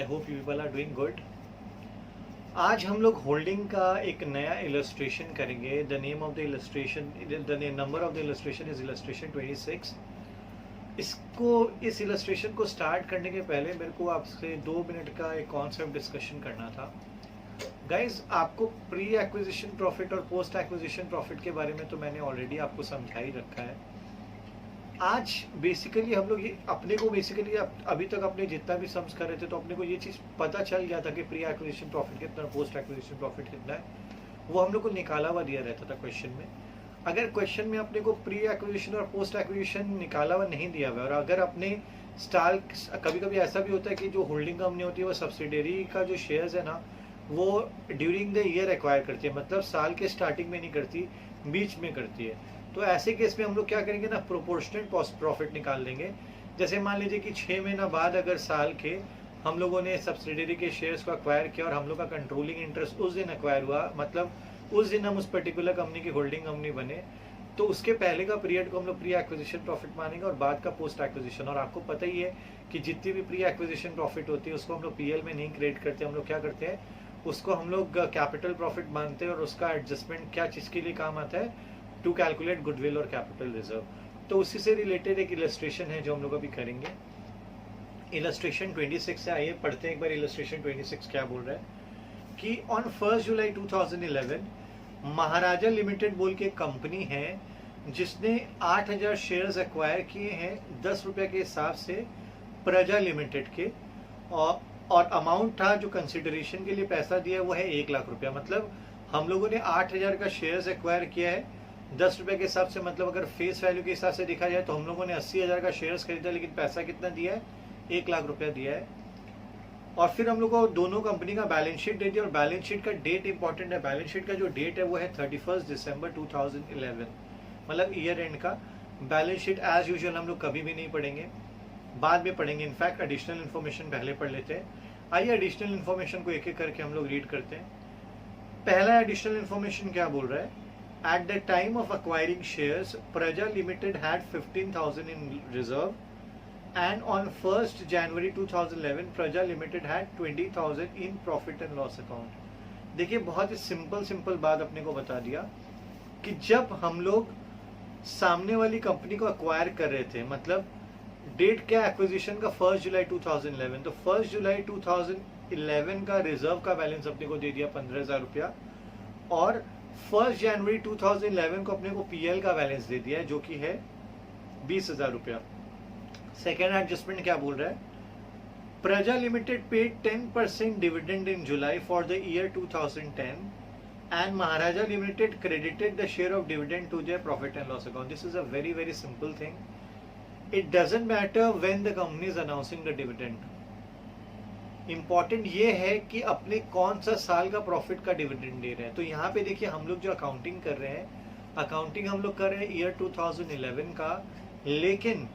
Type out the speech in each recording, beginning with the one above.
Hope you people are doing good. आज हम लोग होल्डिंग का एक नया इलस्ट्रेशन करेंगे। The name of the illustration, the number of the illustration is illustration 26। इस इलस्ट्रेशन को स्टार्ट करने के पहले मेरे को आपसे 2 मिनट का एक कॉन्सेप्ट डिस्कशन करना था। गाइज, आपको प्री एक्विजिशन प्रॉफिट और पोस्ट एक्विजिशन प्रॉफिट के बारे में तो मैंने ऑलरेडी आपको समझा ही रखा है। आज बेसिकली हम लोग ये अपने को बेसिकली अभी तक अपने जितना भी सम्स कर रहे थे तो अपने को ये चीज़ पता चल गया था कि प्री एक्विजिशन प्रॉफिट कितना, पोस्ट एक्विजिशन प्रॉफिट कितना है, वो हम लोग को निकाला हुआ दिया रहता था क्वेश्चन में। अगर क्वेश्चन में अपने को प्री एक्विजिशन और पोस्ट एक्विजिशन निकाला हुआ नहीं दिया हुआ, और अगर अपने स्टाल कभी कभी ऐसा भी होता है कि जो होल्डिंग कंपनी होती है वो सब्सिडरी का जो शेयर्स है ना वो ड्यूरिंग द ईयर एक्वायर करती है, मतलब साल के स्टार्टिंग में नहीं करती, बीच में करती है। तो ऐसे केस में हम लोग क्या करेंगे ना, प्रोपोर्शनल प्रॉफिट निकाल देंगे। जैसे मान लीजिए कि 6 महीना बाद अगर साल के हम लोगों ने सब्सिडरी के शेयर्स को एक्वायर किया और हम लोग का कंट्रोलिंग इंटरेस्ट उस दिन एक्वायर हुआ, मतलब उस दिन हम उस पर्टिकुलर कंपनी की होल्डिंग कंपनी बने, तो उसके पहले का पीरियड को हम लोग प्री एक्विजिशन प्रॉफिट मानेंगे और बाद का पोस्ट एक्विजिशन। और आपको पता ही है कि जितनी भी प्री एक्विजिशन प्रॉफिट होती है उसको हम लोग पीएल में नहीं क्रिएट करते, हम लोग क्या करते हैं उसको हम लोग कैपिटल प्रॉफिट मानते हैं। और उसका एडजस्टमेंट क्या चीज़ के लिए काम आता है, टू कैलकुलेट गुडविल और कैपिटल रिजर्व। तो उसी से रिलेटेड एक इलस्ट्रेशन है जो हम लोग अभी करेंगे। इलस्ट्रेशन 26 से आइए पढ़ते हैं एक बार। इलस्ट्रेशन 26 क्या बोल रहा है कि ऑन 1 जुलाई 2011 महाराजा लिमिटेड बोल के कंपनी है जिसने 8000 शेयर्स एक्वायर किए हैं 10 रुपये के हिसाब से प्रजा लिमिटेड के, और अमाउंट था जो कंसिडरेशन के लिए पैसा दिया वो है 1 लाख रुपया। मतलब हम लोगों ने 8000 का शेयर्स एक्वायर किया है 10 रुपये के हिसाब से, मतलब अगर फेस वैल्यू के हिसाब से देखा जाए तो हम लोगों ने 80,000 का शेयर्स खरीदा, लेकिन पैसा कितना दिया है, 1 लाख रुपया दिया है। और फिर हम लोग को दोनों कंपनी का बैलेंस शीट दे दिया, और बैलेंस शीट का डेट इंपॉर्टेंट है। बैलेंस शीट का जो डेट है वो है 31 दिसंबर 2011, मतलब ईयर एंड का। बैलेंस शीट एज यूजुअल हम लोग कभी भी नहीं पढ़ेंगे, बाद में पढ़ेंगे। इनफैक्ट एडिशनल इन्फॉर्मेशन पहले पढ़ लेते हैं। आइए एडिशनल इन्फॉर्मेशन को एक एक करके हम लोग रीड करते हैं। पहला एडिशनल इन्फॉर्मेशन क्या बोल रहा है, at the time of acquiring shares, Praja Limited had 15,000 in reserve, and on 1st January 2011, Praja Limited had 20,000 in profit and loss account. देखिए बहुत ही सिंपल बात अपने को बता दिया कि जब हम लोग सामने वाली कंपनी को एक्वायर कर रहे थे, मतलब डेट क्या एक्विजिशन का 1 जुलाई 2011, तो 1 जुलाई 2011 का रिजर्व का बैलेंस अपने को दे दिया 15,000 रुपया, और 1 जनवरी 2011 को अपने को पीएल का बैलेंस दे दिया है जो कि है 20,000 रुपया। सेकेंड एडजस्टमेंट क्या बोल रहा है, Praja limited paid 10% dividend in July for the year 2010 and Maharaja limited credited the share of dividend to their profit and loss account. This is a very very simple thing. It doesn't matter when the company is announcing the dividend. Important ये है कि अपने कौन सा साल का profit का dividend दे रहे हैं। तो यहाँ पे देखिए हम लोग जो अकाउंटिंग कर रहे हैं, अकाउंटिंग हम लोग कर रहे हैं ईयर 2011 का, लेकिन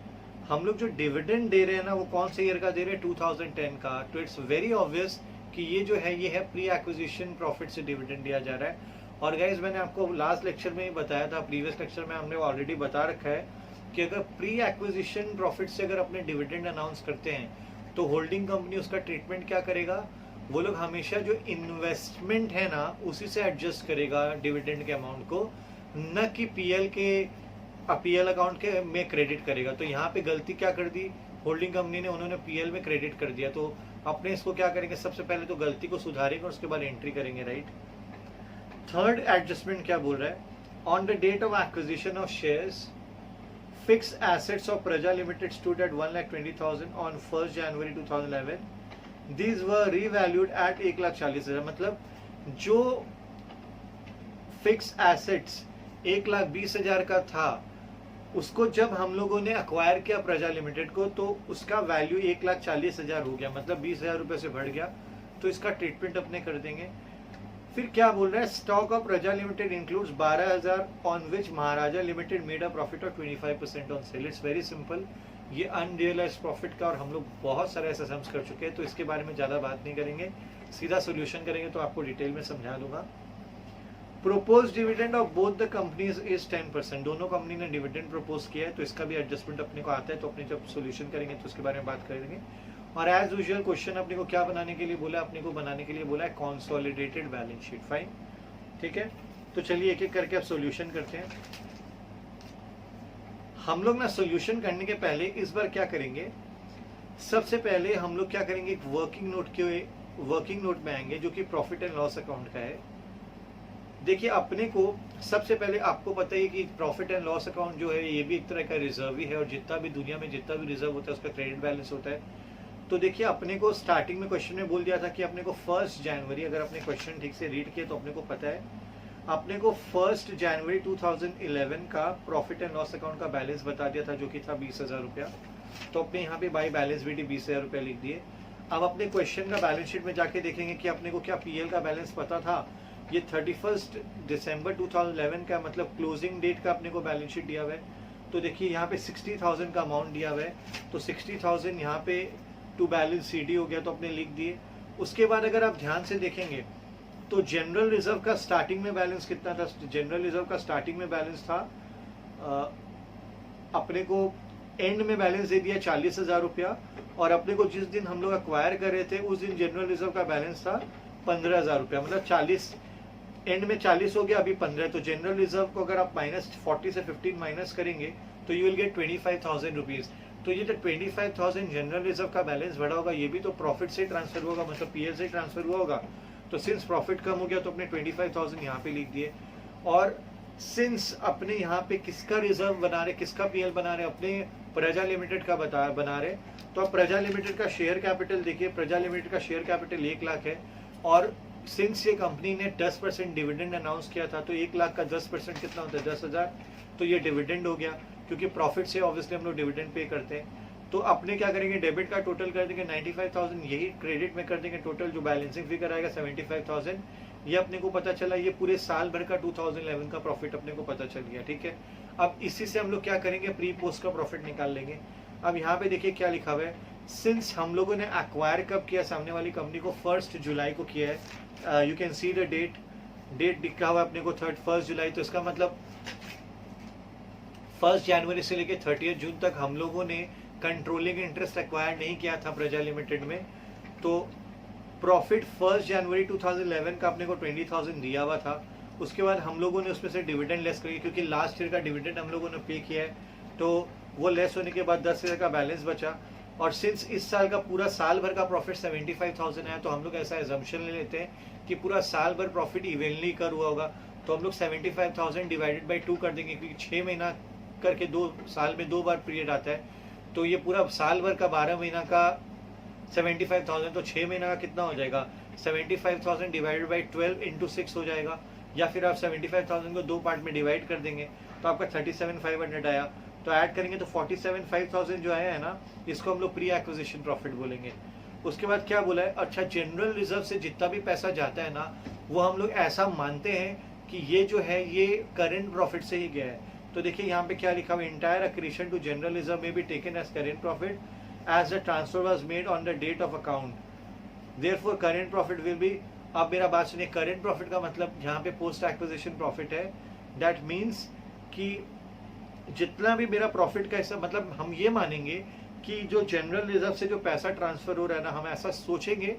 हम लोग जो डिविडेंड दे रहे हैं ना वो कौन से ईयर का दे रहे हैं, 2010 का। तो इट्स वेरी ऑब्वियस कि ये जो है ये है प्री एक्विजिशन प्रॉफिट से डिविडेंड दिया जा रहा है। और गाइज मैंने आपको लास्ट लेक्चर में ही बताया था, प्रीवियस लेक्चर में हमने ऑलरेडी बता रखा है कि अगर प्री एक्विजिशन प्रॉफिट से अगर अपने डिविडेंड अनाउंस करते हैं तो होल्डिंग कंपनी उसका ट्रीटमेंट क्या करेगा, वो लोग हमेशा जो इन्वेस्टमेंट है ना उसी से एडजस्ट करेगा डिविडेंड के अमाउंट को, न कि पीएल अकाउंट के में क्रेडिट करेगा। तो यहाँ पे गलती क्या कर दी होल्डिंग कंपनी ने, उन्होंने पीएल में क्रेडिट कर दिया। तो अपने इसको क्या करेंगे, सबसे पहले तो गलती को सुधारेंगे और उसके बाद एंट्री करेंगे, राइट। थर्ड एडजस्टमेंट क्या बोल रहा है, on the date of acquisition of shares fixed assets of Praja Limited stood at 1,20,000 on 1st January 2011. These were revalued at 1,40,000। मतलब जो फिक्स एसेट्स 1,20,000 का था उसको जब हम लोगों ने अक्वायर किया प्रजा लिमिटेड को तो उसका वैल्यू 1,40,000 हो गया, मतलब 20,000 रुपये से बढ़ गया। तो इसका ट्रीटमेंट अपने कर देंगे। फिर क्या बोल रहा है, स्टॉक ऑफ प्रजा limited includes 12,000 on which Maharaja limited made a profit of 25% on sale. It's very simple, ये अनरियलाइज प्रॉफिट का, और हम लोग बहुत सारे ऐसे सम्स कर चुके हैं तो इसके बारे में ज़्यादा बात नहीं करेंगे, सीधा सोल्यूशन करेंगे तो आपको डिटेल में समझा दूंगा। Propose dividend of both the companies is 10%। दोनों कंपनी ने डिविडेंड प्रोपोज किया है तो इसका भी एडजस्टमेंट अपने को आता है, तो अपने जब सोल्यूशन करेंगे तो उसके बारे में बात करेंगे। और एज यूजुअल क्वेश्चन अपने को क्या बनाने के लिए बोला है, अपने को बनाने के लिए बोला है कॉन्सोलिडेटेड बैलेंस शीट। फाइन, ठीक है। तो चलिए एक एक करके अब सॉल्यूशन करते हैं। हम लोग ना सॉल्यूशन करने के पहले इस बार क्या करेंगे, सबसे पहले हम लोग क्या करेंगे, एक वर्किंग नोट में आएंगे जो कि प्रॉफिट एंड लॉस अकाउंट का है। देखिए अपने को सबसे पहले आपको पता है कि प्रॉफिट एंड लॉस अकाउंट जो है ये भी एक तरह का रिजर्व ही है, और जितना भी दुनिया में जितना भी रिजर्व होता है उसका क्रेडिट बैलेंस होता है। तो देखिए अपने को स्टार्टिंग में क्वेश्चन में बोल दिया था कि अपने को 1 जनवरी, अगर अपने क्वेश्चन ठीक से रीड किए तो अपने को पता है, अपने को 1 जनवरी 2011 का प्रॉफिट एंड लॉस अकाउंट का बैलेंस बता दिया था जो कि था 20,000 रुपया। तो अपने यहाँ पे बाई बैलेंस भी 20,000 रुपया लिख दिए। अब अपने क्वेश्चन का बैलेंस शीट में जाके देखेंगे कि अपने को क्या पीएल का बैलेंस पता था। ये 31 दिसंबर 2011 का मतलब क्लोजिंग डेट का अपने को बैलेंस शीट दिया हुआ है। तो देखिए यहाँ पे 60,000 का अमाउंट दिया हुआ है, तो 60,000 यहाँ पे टू बैलेंस सीडी हो गया, तो अपने लिख दिए। उसके बाद अगर आप ध्यान से देखेंगे तो जनरल रिजर्व का स्टार्टिंग में बैलेंस कितना था, जनरल रिजर्व का स्टार्टिंग में बैलेंस था अपने को एंड में बैलेंस दे दिया 40,000 रुपया, और अपने को जिस दिन हम लोग अक्वायर कर रहे थे उस दिन जनरल रिजर्व का बैलेंस था 15,000 रुपया, मतलब 40 एंड में 40 हो गया, अभी 15। तो जनरल रिजर्व को अगर आप -40 से 15 माइनस करेंगे तो यू विल गेट 25,000 रुपीज। तो ये जो 25,000 जनरल रिजर्व का बैलेंस बढ़ा होगा ये भी तो प्रॉफिट से ट्रांसफर होगा, मतलब पीएल से ट्रांसफर हुआ होगा। तो सिंस प्रॉफिट कम हो गया तो अपने 25,000 यहाँ पे लिख दिए। और सिंस अपने यहाँ पे किसका रिजर्व बना रहे, किसका पीएल बना रहे, अपने प्रजा लिमिटेड का बना रहे, तो अब प्रजा लिमिटेड का शेयर कैपिटल देखिए, प्रजा लिमिटेड का शेयर कैपिटल 1 लाख है, और सिंस ये कंपनी ने 10% डिविडेंड अनाउंस किया था तो 1 लाख का 10% कितना होता है, 10,000। तो ये डिविडेंड हो गया, क्योंकि प्रॉफिट से ऑब्वियसली हम लोग डिविडेंड पे करते हैं। तो अपने क्या करेंगे, डेबिट का टोटल कर देंगे 95,000, यही क्रेडिट में कर देंगे टोटल, जो बैलेंसिंग फिगर आएगा 75,000। ये अपने को पता चला, ये पूरे साल भर का 2011 का प्रॉफिट अपने को पता चल गया, ठीक है। अब इसी से हम लोग क्या करेंगे, प्री पोस्ट का प्रॉफिट निकाल लेंगे। अब यहाँ पे देखिए क्या लिखा हुआ है, सिंस हम लोगों ने एक्वायर कब किया सामने वाली कंपनी को, 1 जुलाई को किया है। You can see the date लिखा हुआ है अपने को 1 जुलाई, तो इसका मतलब 1 जनवरी से लेके 30 जून तक हम लोगों ने कंट्रोलिंग इंटरेस्ट एक्वायर नहीं किया था प्रजा लिमिटेड में। तो प्रॉफिट 1 जनवरी 2011 का अपने को 20,000 दिया हुआ था। उसके बाद हम लोगों ने उसमें से डिविडेंड लेस करी, क्योंकि लास्ट ईयर का डिविडेंड हम लोगों ने पे किया है, तो वो लेस होने के बाद 10,000 का बैलेंस बचा। और सिंस इस साल का पूरा साल भर का प्रॉफिट 75,000 है, तो हम लोग ऐसा एजम्पशन ले लेते हैं कि पूरा साल भर प्रॉफिट इवेंटली कर हुआ होगा। तो हम लोग 75,000 डिवाइडेड बाई 2 कर देंगे, क्योंकि 6 महीना करके 2 साल में 2 बार पीरियड आता है। तो ये पूरा साल भर का 12 महीना का 75,000, तो 6 महीना का कितना हो जाएगा, 75,000 डिवाइडेड बाई 12 इंटू 6 हो जाएगा। या फिर आप 75,000 को 2 पार्ट में डिवाइड कर देंगे तो आपका 37,500 आया। तो ऐड करेंगे तो 47,500 जो आया है ना, इसको हम लोग प्री एक्विजिशन प्रॉफिट बोलेंगे। उसके बाद क्या बोला है, अच्छा जनरल रिजर्व से जितना भी पैसा जाता है ना, वो हम लोग ऐसा मानते हैं कि ये जो है ये करेंट प्रॉफिट से ही गया है। तो देखिए यहाँ पे क्या लिखा हुआ है, entire accretion to general reserve में be taken as current profit as the transfer was made on the date of account, therefore current profit will be. अब मेरा बात सुनिए, करेंट प्रॉफिट का मतलब यहाँ पे पोस्ट एक्विजिशन प्रॉफिट है। दैट मीन्स कि जितना भी मेरा प्रॉफिट का हिस्सा, मतलब हम ये मानेंगे कि जो जनरल रिजर्व से जो पैसा ट्रांसफर हो रहा है ना, हम ऐसा सोचेंगे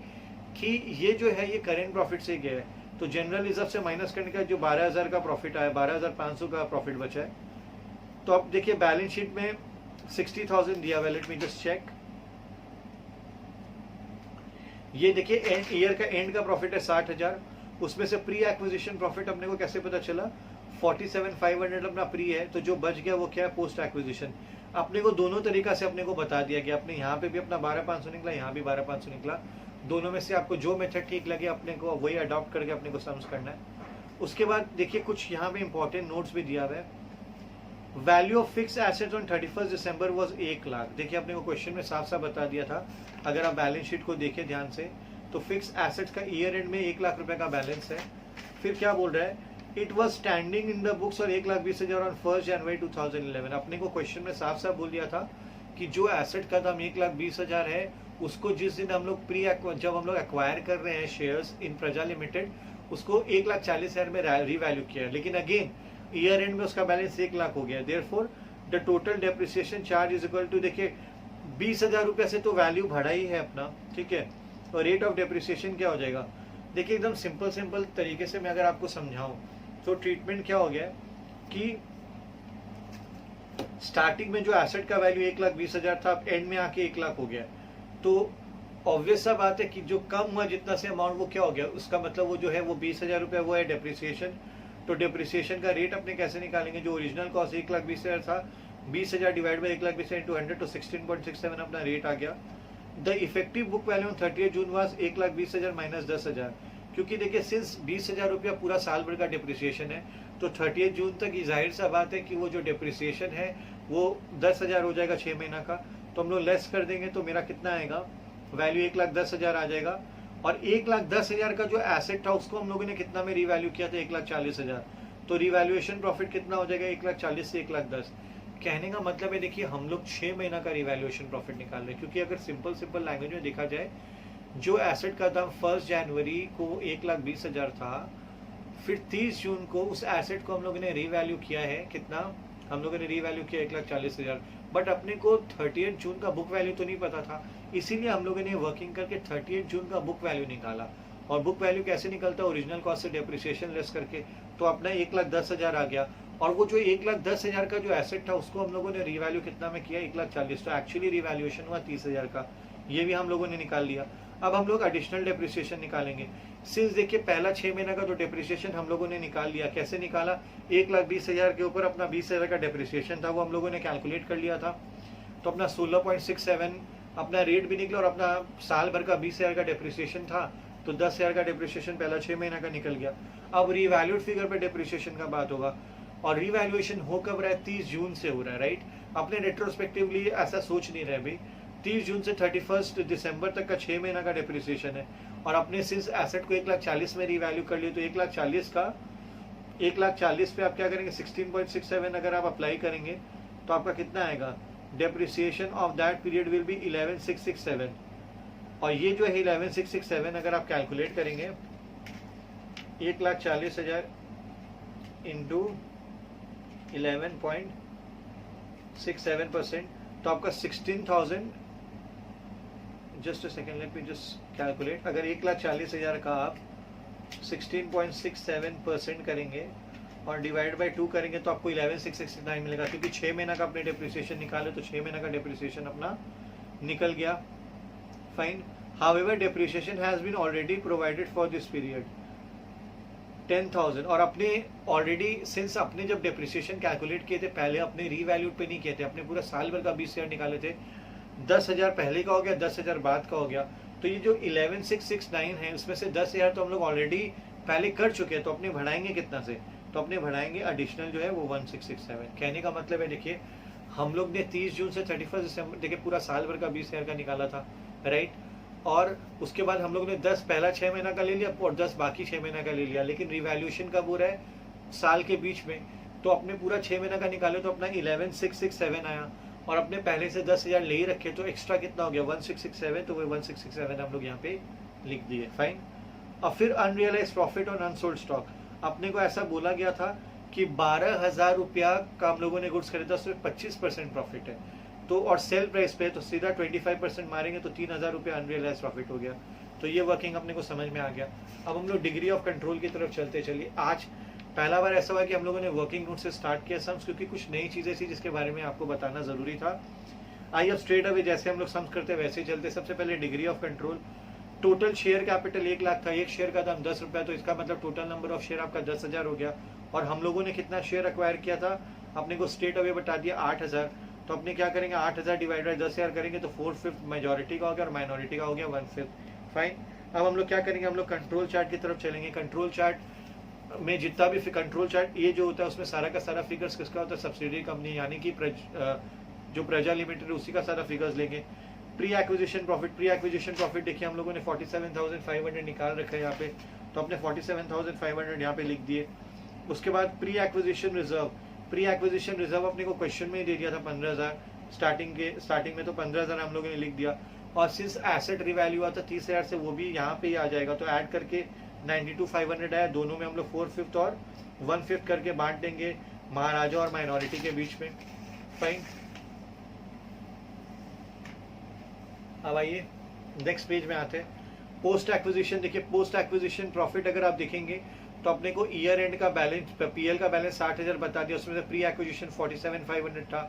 कि ये जो है ये करेंट प्रॉफिट से गया है। तो जनरल रिजर्व से माइनस करने का जो 12,000 का प्रॉफिट आया, 12,500 का प्रॉफिट बचा है। तो अब देखिए बैलेंस शीट में 60,000 दिया हुआ है, लेट मी जस्ट चेक। ये देखिए ईयर का एंड का प्रॉफिट है 60,000, उसमें से प्री एक्विजिशन प्रॉफिट अपने को कैसे पता चला, 47,500 अपना प्री है, तो जो बच गया वो क्या है, पोस्ट एक्विजिशन। अपने को दोनों तरीका से अपने को बता दिया गया, अपने यहाँ पे भी अपना 12,500 निकला, यहाँ भी 12,500 निकला। दोनों में से आपको जो मेथड ठीक लगे अपने को वही अडॉप्ट करके अपने को सम्स करना है। उसके बाद देखिए कुछ यहाँ पे इंपॉर्टेंट नोट्स भी दिया हुआ है। Value of fix assets on 31 December was 1 lakh. देखिए अपने को क्वेश्चन में साफ साफ बता दिया था, अगर आप बैलेंस शीट को देखें ध्यान से, तो फिक्स एसेट्स का ईयर एंड में 1 लाख रुपए का बैलेंस है। फिर क्या बोल रहा है, it was standing in the books और 1,20,000 ऑन 1 जनवरी 2011। अपने को क्वेश्चन में साफ साफ बोल दिया था कि जो एसेट का दाम 1,20,000 है, उसको जिस दिन हम लोग जब हम लोग एक्वायर कर रहे हैं शेयर्स इन प्रजा लिमिटेड, उसको 1,40,000 में रीवैल्यू किया। लेकिन अगेन ईयर एंड में उसका बैलेंस 1 लाख हो गया। Therefore the total depreciation charge is equal to, देखिए 20,000 रुपये से तो वैल्यू बढ़ा ही है अपना, ठीक है। और रेट ऑफ डेप्रिसिएशन क्या हो जाएगा, देखिए एकदम सिंपल तरीके से मैं अगर आपको समझाऊं तो ट्रीटमेंट क्या हो गया कि स्टार्टिंग में जो एसेट का वैल्यू 1,20,000 था, अब एंड में आके 1 लाख हो गया। तो ऑब्वियस सा बात है कि जो कम हुआ जितना से अमाउंट वो क्या हो गया, उसका मतलब वो जो है वो 20,000 रुपये वो है डेप्रिसिएशन। तो डेप्रिसिएशन का रेट अपने कैसे निकालेंगे, जो ओरिजिनल कॉस्ट 1,20,000 था, 20,000 डिवाइड बाई 1,20,000 इंटू 100 तो 16.67 अपना रेट आ गया। The effective book value on 30 June was 1,20,000 minus 10,000, क्योंकि देखिए सिंस 20,000 रुपया पूरा साल भर का डेप्रिसिएशन है, तो 30 जून तक जाहिर सा बात है कि वो जो डेप्रिसिएशन है वो 10,000 हो जाएगा 6 महीना का। तो हम लोग लेस कर देंगे तो मेरा कितना आएगा, वैल्यू 1,10,000 आ जाएगा। और 1,10,000 का जो एसेट था उसको हम लोगों ने कितना में रिवैल्यू किया था, 1,40,000। तो रिवैल्यूएशन प्रॉफिट कितना हो जाएगा, 1,40,000 से 1,10,000। कहने का मतलब है देखिए हम लोग 6 महीना का रिवैल्यूएशन प्रॉफिट निकाल रहे हैं, क्योंकि अगर सिंपल लैंग्वेज में देखा जाए, जो एसेट का दाम 1 जनवरी को 1,20,000 था, फिर 30 जून को उस एसेट को हम लोगों ने रीवैल्यू किया है, कितना हम लोगों ने रीवैल्यू किया 1,40,000। बट अपने को 30 जून का बुक वैल्यू तो नहीं पता था, इसीलिए हम लोगों ने वर्किंग करके 30 जून का बुक वैल्यू निकाला। और बुक वैल्यू कैसे निकलता है, ओरिजिनल कॉस्ट से डेप्रिसिएशन लेस करके, तो अपना 1,10,000 आ गया। और वो जो 1,10,000 का जो एसेट था उसको हम लोगों ने रीवैल्यू कितना में किया, 1,40,000। तो एक्चुअली रिवैल्यूएशन हुआ 30,000 का, ये भी हम लोगों ने निकाल लिया। अब हम लोग एडिशनल डेप्रिसिएशन निकालेंगे। सिंस देखिए पहला 6 महीना का जो डेप्रिसिएशन हम लोगों ने निकाल लिया, कैसे निकाला, 1,20,000 के ऊपर अपना 20,000 का डेप्रिसिएशन था, वो हम लोगों ने कैलकुलेट कर लिया था। तो अपना 16.67 अपना रेट भी निकला, और अपना साल भर का 20,000 का डेप्रिसिएशन था, तो 10,000 का डेप्रिसिएशन पहला 6 महीना का निकल गया। अब रिवैल्यूड फिगर पे डेप्रिसिएशन का बात होगा, और रिवैल्यूएशन हो कब रहा है, 30 जून से हो रहा है, राइट। अपने रेट्रोस्पेक्टिवली ऐसा सोच नहीं रहे भाई, 30 जून से 31 दिसंबर तक का 6 महीना का डेप्रिसिएशन है। और अपने सिंस एसेट को 1,40,000 में रिवैल्यू कर लिए, तो 1,40,000 का 1,40,000 पे आप क्या करेंगे, 16.67 अगर आप अप्लाई करेंगे तो आपका कितना आएगा, depreciation of that period will be 11,667। और ये जो है 11,667 अगर आप कैलकुलेट करेंगे 1,40,000 इंटू 11.67%, तो आपका 16,000, just a second let me just calculate. अगर 1,40,000 का आप 16.67% करेंगे और डिवाइड बाय 2 करेंगे तो आपको 11,669 मिलेगा, क्योंकि 6 महीना का अपने डेप्रिसिएशन निकाले तो 6 महीना का डेप्रिसिएशन अपना निकल गया। Fine. However depreciation has been already provided for this period 10,000। और अपने ऑलरेडी सिंस अपने जब डेप्रिसिएशन कैलकुलेट किए थे पहले अपने रीवैल्यूड पे नहीं किए थे, अपने पूरा साल भर का 20,000 निकाले थे, 10,000 पहले का हो गया, 10,000 बाद का हो गया। तो ये जो 11,669 है उसमें से 10,000 तो हम लोग ऑलरेडी पहले कर चुके हैं, तो अपने बढ़ाएंगे कितना से, तो अपने बढ़ाएंगे एडिशनल जो है वो 1,667। कहने का मतलब है देखिए हम लोग ने 30 जून से 31 दिसंबर देखिए पूरा साल भर का 20,000 का निकाला था, राइट। और उसके बाद हम लोग ने 10 पहला 6 महीना का ले लिया और 10 बाकी 6 महीना का ले लिया, लेकिन रिवैल्यूएशन कब हो रहा है, साल के बीच में। तो अपने पूरा 6 महीना का निकाले तो अपना 11,667 आया, और अपने पहले से 10,000 ले ही रखे तो एक्स्ट्रा कितना हो गया 1,667, तो वो 1,667 हम लोग यहाँ पे लिख दिए। फाइन। और फिर unrealise profit on unsold stock, अपने को ऐसा बोला गया था कि 12,000 रुपया का हम लोगों ने गुड्स खरीदा, उसमें 25% प्रॉफिट है, तो और सेल प्राइस पे तो सीधा 25% मारेंगे तो 3,000 रुपया अनरियलाइज प्रॉफिट हो गया। तो ये वर्किंग अपने को समझ में आ गया। अब हम लोग डिग्री ऑफ कंट्रोल की तरफ चलते चलिए। आज पहला बार ऐसा हुआ कि हम लोगों ने वर्किंग नोट से स्टार्ट किया सम्स, क्योंकि कुछ नई चीजें थी जिसके बारे में आपको बताना जरूरी था। आइए अब स्ट्रेट अवे जैसे हम लोग सम्स करते वैसे ही चलते। सबसे पहले degree of control. Total share capital 1 lakh था, एक शेयर का दाम 10 रुपया, तो इसका मतलब टोटल नंबर ऑफ शेयर आपका 10,000 हो गया। और हम लोगों ने कितना शेयर एक्वायर किया था, अपने को स्ट्रेट अवे बता दिया 8,000। तो अपने क्या करेंगे 8,000 डिवाइड बाई 10,000 करेंगे तो 4/5 मेजोरिटी का हो गया और माइनॉरिटी का हो गया 1/5। फाइन। अब हम लोग क्या करेंगे, हम लोग कंट्रोल चार्ट की तरफ चलेंगे। कंट्रोल चार्ट में जितना भी कंट्रोल चार्ट ये जो होता है उसमें सारा का सारा फिगर्स किसका होता है, सब्सिडरी कंपनी यानी कि जो प्रजा लिमिटेड उसी का सारा फिगर्स लेंगे। प्री एक्विजिशन प्रॉफिट देखिए हम लोगों ने 47,500 निकाल रखा है यहाँ पे, तो अपने 47,500 यहाँ पे लिख दिए। उसके बाद प्री एक्विजिशन रिजर्व अपने को क्वेश्चन में ही दे दिया था 15,000, स्टार्टिंग में तो 15,000 हम लोगों ने लिख दिया। और सिंस एसेट रिवैल्यू हुआ था 30,000 से, वो भी यहाँ पे ही आ जाएगा, तो ऐड करके 92,500 आया। दोनों में हम लोग 4/5 और 1/5 करके बांट देंगे महाराजा और माइनॉरिटी के बीच में। फाइन। अब आइए नेक्स्ट पेज में आते हैं। पोस्ट एक्विजिशन देखिए, पोस्ट एक्विजिशन प्रॉफिट अगर आप देखेंगे तो अपने को ईयर एंड का बैलेंस, पीएल का बैलेंस 60,000 बता दिया, उसमें से प्री एक्विजिशन 47,500 था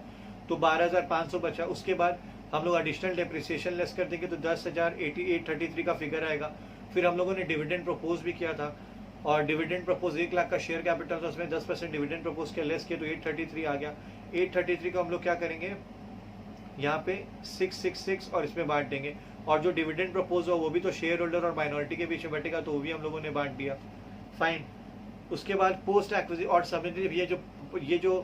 तो 12,500 बचा। उसके बाद हम लोग एडिशनल डेप्रिसिएशन लेस कर देंगे तो 10,833 का फिगर आएगा। फिर हम लोगों ने डिविडेंड प्रपोज भी किया था और डिविडेंड प्रपोज 1 लाख का शेयर कैपिटल था, उसमें 10% डिविडेंड प्रपोज किया, लेस किया तो 833 आ गया। 833 को हम लोग क्या करेंगे, यहाँ पे 666 और इसमें बांट देंगे, और जो डिविडेंड प्रपोज हो वो भी तो शेयर होल्डर और माइनॉरिटी के बीच में बटेगा, तो वो भी हम लोगों ने बांट दिया। फाइन। उसके बाद पोस्ट एक्विजिशन, और समझ लीजिए ये जो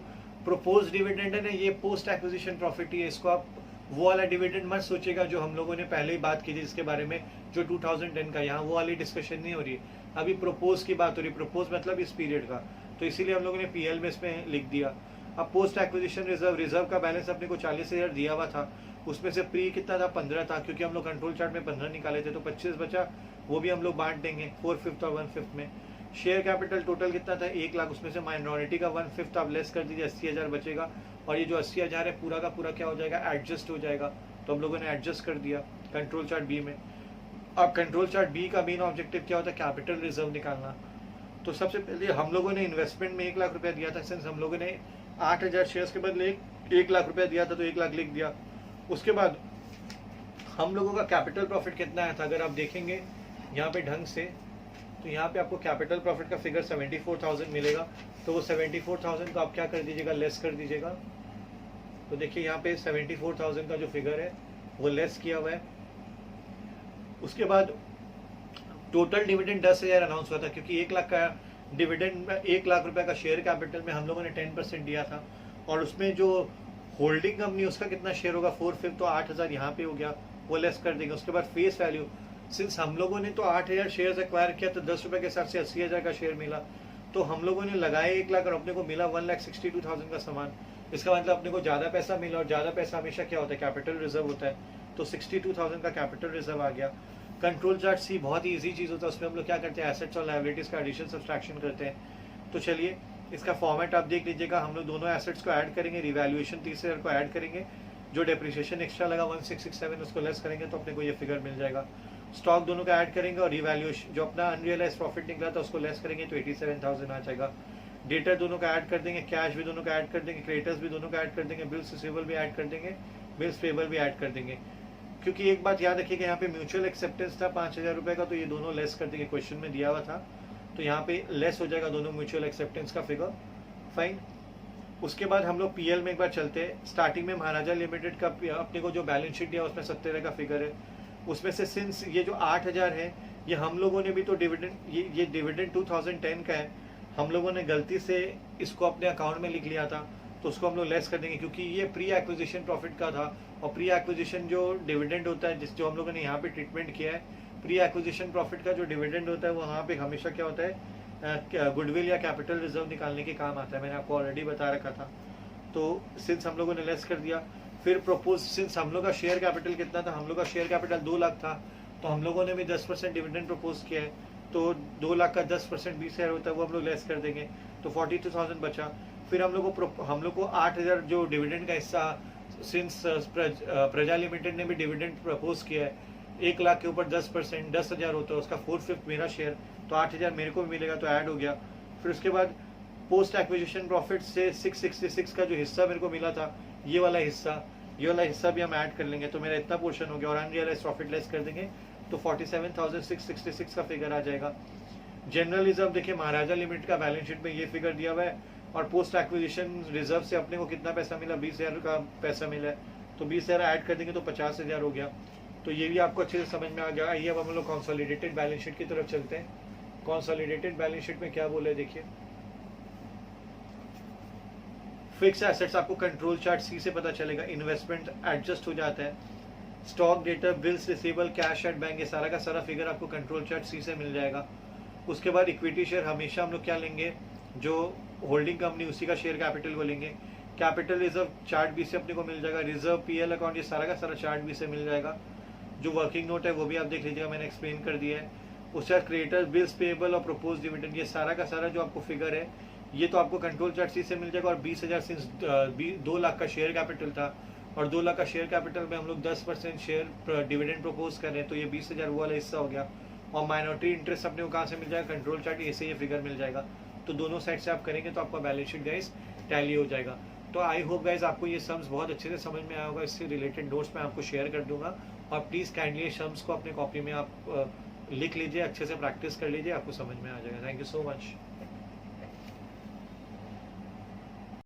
प्रोपोज डिविडेंड है ना, ये पोस्ट एक्विजिशन प्रॉफिट ही है। इसको आप वो वाला डिविडेंड मत सोचेगा जो हम लोगों ने पहले ही बात की थी जिसके बारे में, जो 2010 का, यहाँ वो वाली डिस्कशन नहीं हो रही है, अभी प्रोपोज की बात हो रही है। प्रोपोज मतलब इस पीरियड का, तो इसीलिए हम लोगों ने पीएल में इसमें लिख दिया। अब पोस्ट एक्विजिशन रिजर्व, रिजर्व का बैलेंस अपने को 40,000 दिया हुआ था, उसमें से प्री कितना था, 15 था, क्योंकि हम लोग कंट्रोल चार्ट में 15 निकाले थे, तो 25 बचा, वो भी हम लोग बांट देंगे 4/5 और 1/5 में। शेयर कैपिटल टोटल कितना था, 1 लाख, उसमें से माइनॉरिटी का 1/5 आप लेस कर दीजिए, 80,000 बचेगा, और ये जो 80,000 है पूरा का पूरा क्या हो जाएगा, एडजस्ट हो जाएगा, तो हम लोगों ने एडजस्ट कर दिया कंट्रोल चार्ट बी में। अब कंट्रोल चार्ट बी का मेन ऑब्जेक्टिव क्या होता है, कैपिटल रिजर्व निकालना। तो सबसे पहले हम लोगों ने इन्वेस्टमेंट में 1 लाख रुपया दिया था, सिंस हम लोगों ने 8,000 शेयर्स के बदले 1 लाख रुपया दिया था, तो 1 लाख लिख दिया। उसके बाद हम लोगों का कैपिटल प्रॉफिट कितना आया था, अगर आप देखेंगे यहाँ पे ढंग से, तो यहाँ पे आपको कैपिटल प्रॉफिट का फिगर 74,000 मिलेगा, तो वो 74,000 को आप क्या कर दीजिएगा, लेस कर दीजिएगा। तो देखिए यहाँ पे 74,000 का जो फिगर है वो लेस किया हुआ है। उसके बाद टोटल डिविडेंड 10,000 अनाउंस हुआ था, क्योंकि 1 लाख का डिविडेंड में 1 लाख रुपए का शेयर कैपिटल में हम लोगों ने 10% दिया था, और उसमें जो होल्डिंग कंपनी उसका कितना शेयर होगा, 4/5, तो 8,000 यहाँ पे हो गया, वो लेस कर देंगे। उसके बाद फेस वैल्यू, सिंस हम लोगों ने तो 8,000 शेयर एक्वायर किया, तो 10 रुपए के हिसाब से 80,000 का शेयर मिला, तो हम लोगों ने लगाए 1 लाख और अपने को मिला 1,62,000 का सामान। इसका मतलब अपने को ज्यादा पैसा मिला, और ज्यादा पैसा हमेशा क्या होता है, कैपिटल रिजर्व होता है, तो 62,000 का कैपिटल रिजर्व आ गया। कंट्रोल चार्ट सी बहुत ही इजी चीज होता है, उसमें हम लोग क्या करते हैं, एसेट्स और लायबिलिटीज का एडिशन सब्सट्रैक्शन करते हैं। तो चलिए इसका फॉर्मेट आप देख लीजिएगा, हम लोग दोनों एसेट्स को ऐड करेंगे, रिवैल्यूएशन 30,000 को ऐड करेंगे, जो डेप्रिसिएशन एक्स्ट्रा लगा 1667 उसको लेस करेंगे, तो अपने को ये फिगर मिल जाएगा। स्टॉक दोनों का ऐड करेंगे, और रिवैल्यूएशन जो अपना अनरियलाइज प्रॉफिट निकला था उसको लेस करेंगे, तो 87,000 आ जाएगा। डेटर दोनों का ऐड कर देंगे, कैश भी दोनों का ऐड कर देंगे, क्रेडिटर्स भी दोनों का ऐड कर देंगे, बिल्स रिसीवेबल भी ऐड कर देंगे, बिल्स पेबल भी ऐड कर देंगे। क्योंकि एक बात याद रखिएगा, यहाँ पे म्यूचुअल एक्सेप्टेंस था 5,000 रुपए का, तो ये दोनों लेस कर देंगे, क्वेश्चन में दिया हुआ था, तो यहाँ पे लेस हो जाएगा दोनों म्यूचुअल एक्सेप्टेंस का फिगर। फाइन। उसके बाद हम लोग पीएल में एक बार चलते हैं। स्टार्टिंग में महाराजा लिमिटेड का अपने को जो बैलेंस शीट दिया उसमें 70 का फिगर है, उसमें से सिंस ये जो 8,000 है, ये हम लोगों ने भी तो डिविडेंड, ये डिविडेंड 2010 का है, हम लोगों ने गलती से इसको अपने अकाउंट में लिख लिया था, तो उसको हम लोग लेस कर देंगे, क्योंकि ये प्री एक्विजिशन प्रॉफिट का था, और प्री एक्विजिशन जो डिविडेंड होता है, जिस जो हम लोगों ने यहाँ पे ट्रीटमेंट किया है, प्री एक्विजिशन प्रॉफिट का जो डिविडेंड होता है वो वहाँ पे हमेशा क्या होता है, गुडविल या कैपिटल रिजर्व निकालने के काम आता है, मैंने आपको ऑलरेडी बता रखा था। तो सिंस हम लोगों ने लेस कर दिया, फिर प्रपोज, सिंस हम लोग का शेयर कैपिटल कितना था, हम लोग का शेयर कैपिटल 2 लाख था, तो हम लोगों ने भी 10% डिविडेंड प्रपोज किया है, तो 2 लाख का 10% 20,000 होता है, वो हम लोग लेस कर देंगे, तो 42,000 बचा। फिर हम लोग को 8,000 जो डिविडेंड का हिस्सा, सिंस प्रजा लिमिटेड ने भी डिविडेंड प्रपोज किया है, 1 लाख के ऊपर 10%, 10,000 होता है, उसका 4/5 मेरा शेयर, तो 8,000 मेरे को भी मिलेगा, तो ऐड हो गया। फिर उसके बाद पोस्ट एक्विजिशन प्रॉफिट से 666 का जो हिस्सा मेरे को मिला था, ये वाला हिस्सा भी हम ऐड कर लेंगे, तो मेरा इतना पोर्शन हो गया, और अनरियलाइज प्रॉफिट लेस कर देंगे, तो 47,666 का फिगर आ जाएगा। जनरल रिजर्व देखिए, महाराजा लिमिटेड का बैलेंस शीट में ये फिगर दिया हुआ है, और पोस्ट एक्विजिशन रिजर्व से अपने को कितना पैसा मिला, 20,000 का पैसा मिला है, तो 20,000 ऐड कर देंगे तो 50,000 हो गया। तो ये भी आपको अच्छे से समझ में आ गया। आइए अब हम लोग कंसोलिडेटेड बैलेंस शीट की तरफ चलते हैं। कंसोलिडेटेड बैलेंस शीट में क्या बोले देखिए, फिक्स एसेट्स आपको कंट्रोल चार्ट सी से पता चलेगा, इन्वेस्टमेंट एडजस्ट हो जाता है, stock data, bills receivable, cash at bank, ये सारा का सारा फिगर आपको कंट्रोल चार्ट सी से मिल जाएगा। उसके बाद इक्विटी शेयर हमेशा हम लोग क्या लेंगे, जो होल्डिंग कंपनी उसी का शेयर कैपिटल को लेंगे। कैपिटल रिजर्व चार्ट बी से अपने को मिल जाएगा, रिजर्व, पीएल अकाउंट, ये सारा का सारा चार्ट बी से मिल जाएगा। जो वर्किंग नोट है वो भी आप देख लीजिएगा, मैंने एक्सप्लेन कर दिया है। उसके बाद क्रेडिटर, बिल्स पेएबल और प्रपोज डिविडेंड, ये सारा का सारा जो आपको फिगर है ये तो आपको कंट्रोल चार्ट सी से मिल जाएगा। और 20,000 सिंस 2 लाख का शेयर कैपिटल था, और 2 लाख का शेयर कैपिटल में हम लोग 10% शेयर डिविडेंड प्रपोज कर रहे हैं, तो ये 20,000 वो वाला हिस्सा हो गया। और माइनॉरिटी इंटरेस्ट अपने को कहाँ से मिल जाएगा, कंट्रोल चार्ट ऐसे ये फिगर मिल जाएगा। तो दोनों साइड से आप करेंगे तो आपका बैलेंस शीट गाइस टैली हो जाएगा। तो आई होप गाइस आपको ये सम्स बहुत अच्छे से समझ में आया होगा। इससे रिलेटेड नोट्स मैं आपको शेयर कर दूंगा, और प्लीज़ काइंडली सम्स को अपने कॉपी में आप लिख लीजिए, अच्छे से प्रैक्टिस कर लीजिए, आपको समझ में आ जाएगा। Thank you so much.